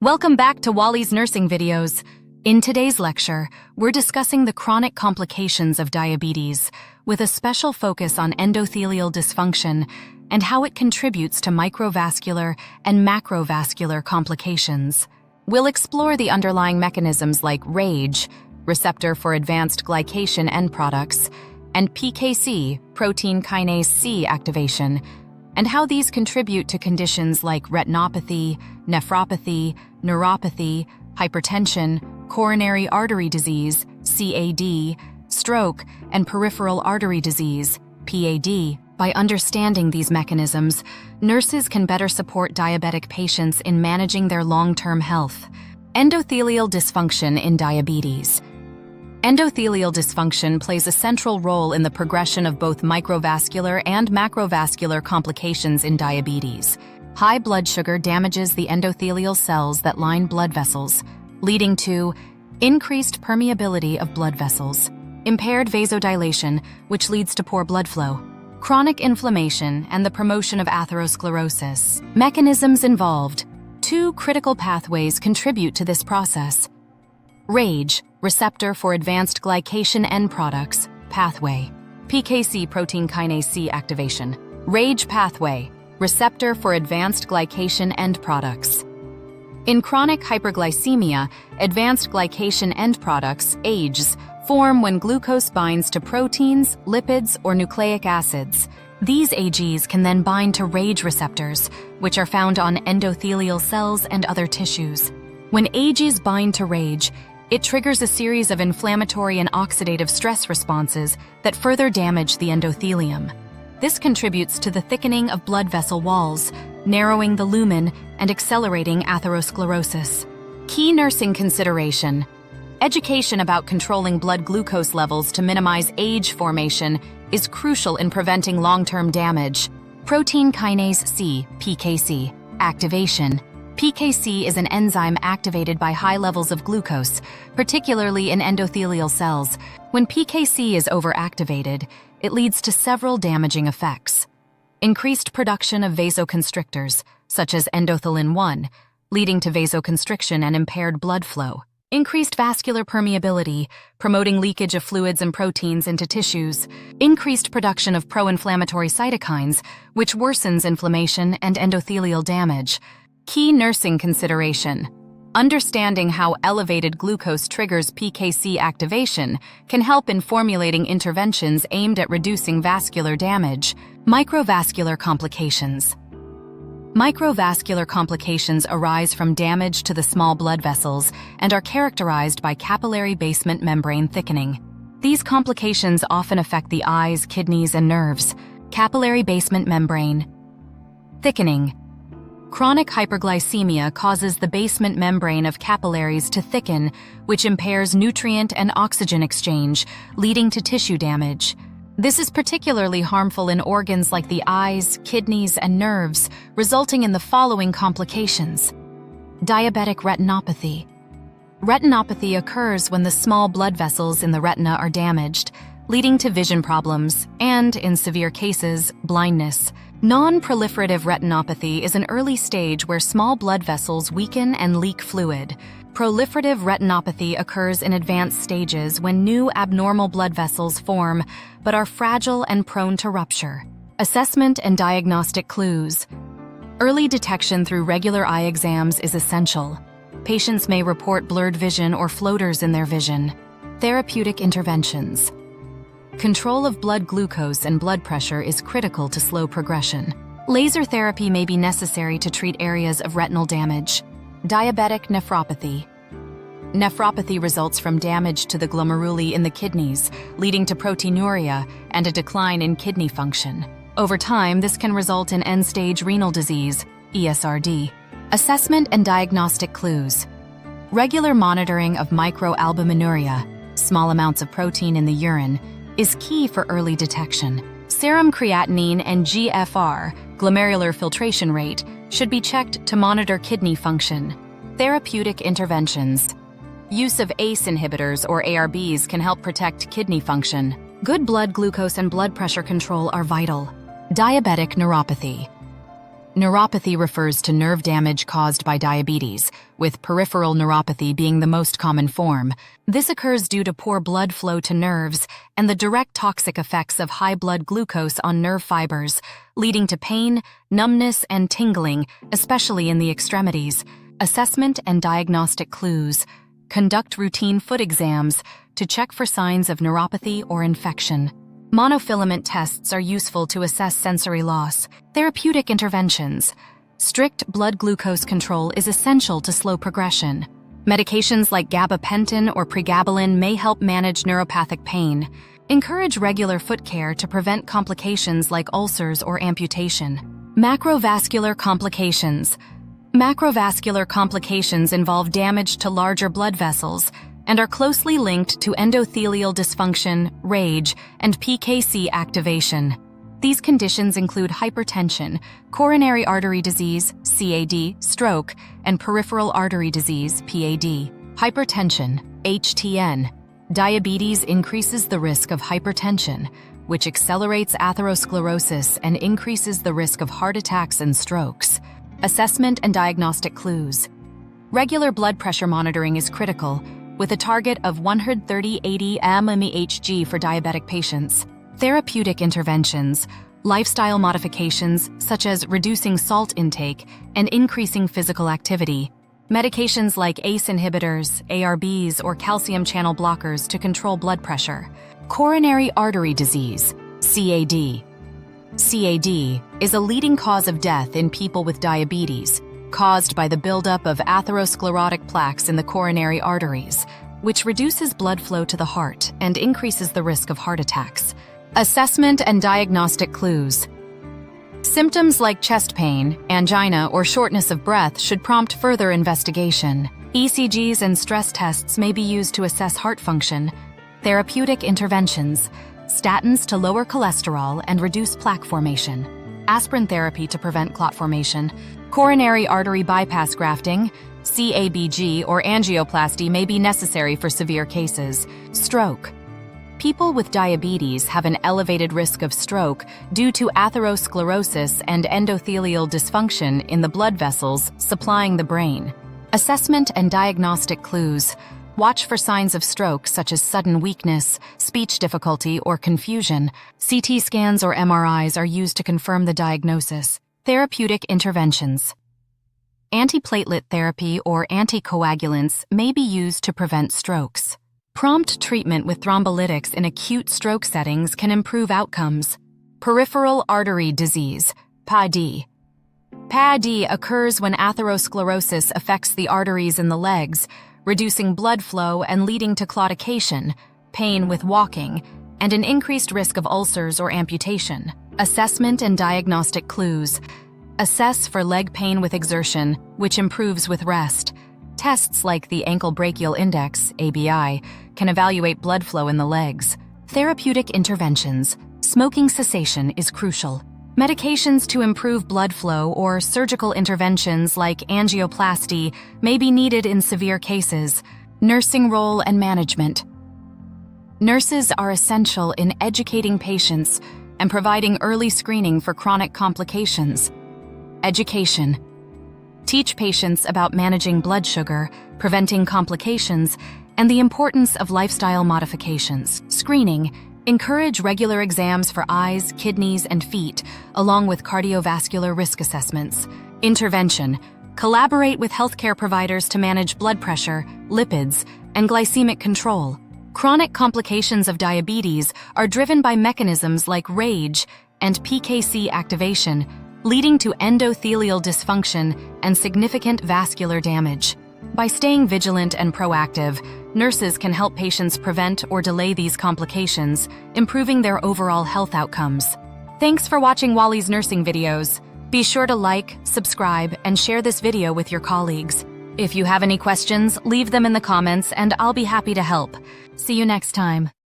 Welcome back to Wally's Nursing Videos. In today's lecture, we're discussing the chronic complications of diabetes, with a special focus on endothelial dysfunction and how it contributes to microvascular and macrovascular complications. We'll explore the underlying mechanisms like RAGE, receptor for advanced glycation end products, and PKC, protein kinase C activation, and how these contribute to conditions like retinopathy, nephropathy, neuropathy, hypertension, coronary artery disease, CAD, stroke, and peripheral artery disease, PAD. By understanding these mechanisms, nurses can better support diabetic patients in managing their long-term health. Endothelial dysfunction in diabetes. Endothelial dysfunction plays a central role in the progression of both microvascular and macrovascular complications in diabetes. High blood sugar damages the endothelial cells that line blood vessels, leading to increased permeability of blood vessels, impaired vasodilation, which leads to poor blood flow, chronic inflammation, and the promotion of atherosclerosis. Mechanisms involved. Two critical pathways contribute to this process. RAGE, receptor for advanced glycation end products, pathway. PKC, protein kinase C activation. RAGE pathway, receptor for advanced glycation end products. In chronic hyperglycemia, advanced glycation end products, AGEs, form when glucose binds to proteins, lipids, or nucleic acids. These AGEs can then bind to RAGE receptors, which are found on endothelial cells and other tissues. When AGEs bind to RAGE, it triggers a series of inflammatory and oxidative stress responses that further damage the endothelium. This contributes to the thickening of blood vessel walls, narrowing the lumen, and accelerating atherosclerosis. Key nursing consideration. Education about controlling blood glucose levels to minimize AGE formation is crucial in preventing long-term damage. Protein kinase C, PKC, activation. PKC is an enzyme activated by high levels of glucose, particularly in endothelial cells. When PKC is overactivated, it leads to several damaging effects. Increased production of vasoconstrictors, such as endothelin-1, leading to vasoconstriction and impaired blood flow. Increased vascular permeability, promoting leakage of fluids and proteins into tissues. Increased production of pro-inflammatory cytokines, which worsens inflammation and endothelial damage. Key nursing consideration. Understanding how elevated glucose triggers PKC activation can help in formulating interventions aimed at reducing vascular damage. Microvascular complications. Microvascular complications arise from damage to the small blood vessels and are characterized by capillary basement membrane thickening. These complications often affect the eyes, kidneys, and nerves. Capillary basement membrane thickening. Chronic hyperglycemia causes the basement membrane of capillaries to thicken, which impairs nutrient and oxygen exchange, leading to tissue damage. This is particularly harmful in organs like the eyes, kidneys, and nerves, resulting in the following complications. Diabetic retinopathy. Retinopathy occurs when the small blood vessels in the retina are damaged, leading to vision problems and, in severe cases, blindness. Non-proliferative retinopathy is an early stage where small blood vessels weaken and leak fluid. Proliferative retinopathy occurs in advanced stages when new abnormal blood vessels form but are fragile and prone to rupture. Assessment and diagnostic clues. Early detection through regular eye exams is essential. Patients may report blurred vision or floaters in their vision. Therapeutic interventions. Control of blood glucose and blood pressure is critical to slow progression. Laser therapy may be necessary to treat areas of retinal damage. Diabetic nephropathy. Nephropathy results from damage to the glomeruli in the kidneys, leading to proteinuria and a decline in kidney function. Over time, this can result in end-stage renal disease, ESRD. Assessment and diagnostic clues. Regular monitoring of microalbuminuria, small amounts of protein in the urine, is key for early detection. Serum creatinine and GFR, glomerular filtration rate, should be checked to monitor kidney function. Therapeutic interventions. Use of ACE inhibitors or ARBs can help protect kidney function. Good blood glucose and blood pressure control are vital. Diabetic neuropathy. Neuropathy refers to nerve damage caused by diabetes, with peripheral neuropathy being the most common form. This occurs due to poor blood flow to nerves and the direct toxic effects of high blood glucose on nerve fibers, leading to pain, numbness, and tingling, especially in the extremities. Assessment and diagnostic clues. Conduct routine foot exams to check for signs of neuropathy or infection. Monofilament tests are useful to assess sensory loss. Therapeutic interventions. Strict blood glucose control is essential to slow progression. Medications like gabapentin or pregabalin may help manage neuropathic pain. Encourage regular foot care to prevent complications like ulcers or amputation. Macrovascular complications. Macrovascular complications involve damage to larger blood vessels and are closely linked to endothelial dysfunction, RAGE, and PKC activation. These conditions include hypertension, coronary artery disease, CAD, stroke, and peripheral artery disease, PAD. Hypertension, HTN. Diabetes increases the risk of hypertension, which accelerates atherosclerosis and increases the risk of heart attacks and strokes. Assessment and diagnostic clues. Regular blood pressure monitoring is critical, with a target of 130/80 mmHg for diabetic patients. Therapeutic interventions, lifestyle modifications such as reducing salt intake and increasing physical activity. Medications like ACE inhibitors, ARBs, or calcium channel blockers to control blood pressure. Coronary artery disease, CAD. CAD is a leading cause of death in people with diabetes, caused by the buildup of atherosclerotic plaques in the coronary arteries, which reduces blood flow to the heart and increases the risk of heart attacks. Assessment and diagnostic clues. Symptoms like chest pain, angina, or shortness of breath should prompt further investigation. ECGs and stress tests may be used to assess heart function. Therapeutic interventions. Statins to lower cholesterol and reduce plaque formation. Aspirin therapy to prevent clot formation. Coronary artery bypass grafting, CABG, or angioplasty may be necessary for severe cases. Stroke. People with diabetes have an elevated risk of stroke due to atherosclerosis and endothelial dysfunction in the blood vessels supplying the brain. Assessment and diagnostic clues. Watch for signs of stroke such as sudden weakness, speech difficulty, or confusion. CT scans or MRIs are used to confirm the diagnosis. Therapeutic interventions. Antiplatelet therapy or anticoagulants may be used to prevent strokes. Prompt treatment with thrombolytics in acute stroke settings can improve outcomes. Peripheral artery disease, PAD. PAD occurs when atherosclerosis affects the arteries in the legs, reducing blood flow and leading to claudication, pain with walking, and an increased risk of ulcers or amputation. Assessment and diagnostic clues. Assess for leg pain with exertion, which improves with rest. Tests like the ankle brachial index, ABI, can evaluate blood flow in the legs. Therapeutic interventions. Smoking cessation is crucial. Medications to improve blood flow or surgical interventions like angioplasty may be needed in severe cases. Nursing role and management. Nurses are essential in educating patients and providing early screening for chronic complications. Education. Teach patients about managing blood sugar, preventing complications, and the importance of lifestyle modifications. Screening. Encourage regular exams for eyes, kidneys, and feet, along with cardiovascular risk assessments. Intervention. Collaborate with healthcare providers to manage blood pressure, lipids, and glycemic control. Chronic complications of diabetes are driven by mechanisms like RAGE and PKC activation, leading to endothelial dysfunction and significant vascular damage. By staying vigilant and proactive, nurses can help patients prevent or delay these complications, improving their overall health outcomes. Thanks for watching Wally's nursing videos. Be sure to like, subscribe, and share this video with your colleagues. If you have any questions, leave them in the comments and I'll be happy to help. See you next time.